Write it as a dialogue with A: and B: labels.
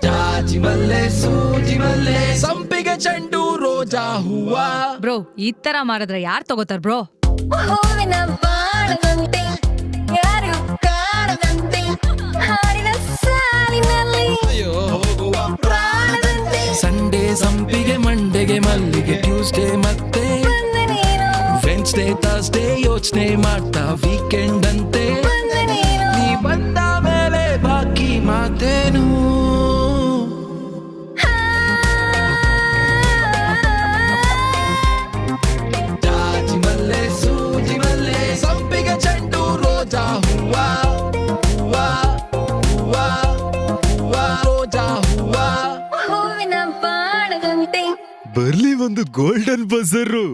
A: ಜಾಜಿ ಮಲ್ಲೆ ಸೂಜಿ ಮಲ್ಲೆ ಸಂಪಿಗೆ ಚೆಂಡು ರೋಜಾ ಹೂವ.
B: ಬ್ರೋ ಈ ತರ ಮಾರಿದ್ರೆ ಯಾರ್ ತಗೋತಾರ ಬ್ರೋ?
C: ಹೂವಿನ ಬಾಳದಂತೆ ಯಾರು ಕಾಣದಂತೆ ಹಾಡಿನ ಸಾಲಿನಲ್ಲಿ
A: ಹೋಗುವ
C: ಪ್ರಾಣದಂತೆ
A: ಸಂಡೇ ಸಂಪಿಗೆ ಮಂಡೆಗೆ ಮಲ್ಲಿಗೆ ಟ್ಯೂಸ್ಡೇ ಮತ್ತೆ
C: ಬಂದೆ ನೀನು
A: ವೆನ್ಸ್ಡೇ ಥರ್ಸ್ಡೇ ಯೋಚನೆ ಮಾಡ್ತಾ ವೀಕೆಂಡ್ ಅಂತೆ
C: ಬಂದೆ ನೀನು
A: ನೀ ಬಂದ ಮೇಲೆ ಬಾಕಿ ಮಾತೇನು. ಜಾಜಿ ಮಲ್ಲೆ ಸೂಜಿ ಮಲ್ಲೆ ಸಂಪಿಗೆ ಚೆಂಡು ರೋಜಾ ಹೂವ ಹೂವ ಹೂವ ಹೂವ ರೋಜಾ ಹೂವ.
C: ಹೂವಿನ ಬಾಳದಂತೆ
D: ಬರ್ಲಿ ಒಂದು ಗೋಲ್ಡನ್ ಬಜರು.